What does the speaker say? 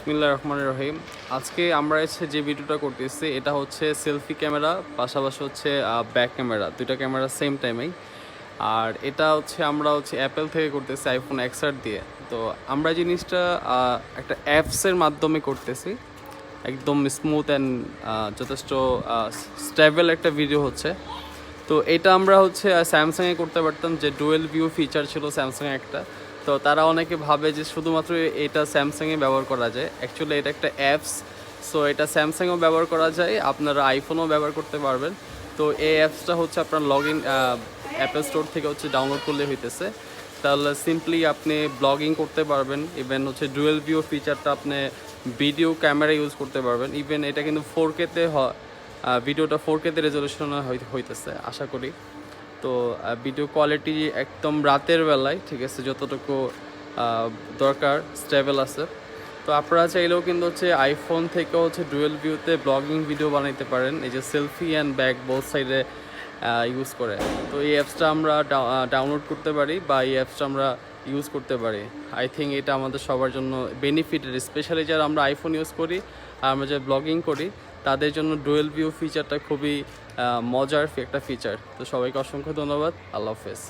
বিসমিল্লাহির রহমানির রহিম। আজকে আমরা যে ভিডিওটা করতেছি এটা হচ্ছে সেলফি ক্যামেরা, পাশাপাশি হচ্ছে ব্যাক ক্যামেরা, দুইটা ক্যামেরা সেম টাইমেই। আর এটা হচ্ছে আমরা অ্যাপেল থেকে করতেছি, আইফোন XR দিয়ে। তো আমরা জিনিসটা একটা অ্যাপসের মাধ্যমে করতেছি, একদম স্মুথ অ্যান্ড যথেষ্ট স্টেবল একটা ভিডিও হচ্ছে। তো এটা আমরা স্যামসাংয়ে করতে পারতাম, যে ডুয়েল ভিউ ফিচার ছিল স্যামসাংয়ে একটা। তো তারা অনেকে ভাবে যে শুধুমাত্র এটা স্যামসাংয়ে ব্যবহার করা যায়, অ্যাকচুয়ালি এটা একটা অ্যাপস। সো এটা স্যামসাংয়েও ব্যবহার করা যায়, আপনারা আইফোনও ব্যবহার করতে পারবেন। তো এই অ্যাপসটা আপনার লগ ইন অ্যাপেল স্টোর থেকে ডাউনলোড করলে হইতেছে। তাহলে সিম্পলি আপনি ব্লগিং করতে পারবেন, ইভেন ডুয়েল ভিউ ফিচারটা আপনি ভিডিও ক্যামেরা ইউজ করতে পারবেন। ইভেন এটা কিন্তু 4K-তে ভিডিওটা 4K-তে রেজলিউশনে হইতেছে আশা করি। তো ভিডিও কোয়ালিটি একদম রাতের বেলায় ঠিক আছে, যতটুকু দরকার স্টেবল আছে। তো আপনারা চাইলেও কিন্তু আইফোন থেকেও ডুয়েল ভিউতে ব্লগিং ভিডিও বানাইতে পারেন, এই যে সেলফি অ্যান্ড ব্যাক বোথ সাইডে ইউজ করে। তো এই অ্যাপসটা আমরা ডাউনলোড করতে পারি বা এই অ্যাপসটা আমরা ইউজ করতে পারি। আই থিঙ্ক এটা আমাদের সবার জন্য বেনিফিটের, স্পেশালি যারা আমরা আইফোন ইউজ করি আর আমরা যে ব্লগিং করি তাদের জন্য ডুয়েল ভিউ ফিচারটা খুবই মজার একটা ফিচার। তো সবাইকে অসংখ্য ধন্যবাদ। আল্লাহ হাফেজ।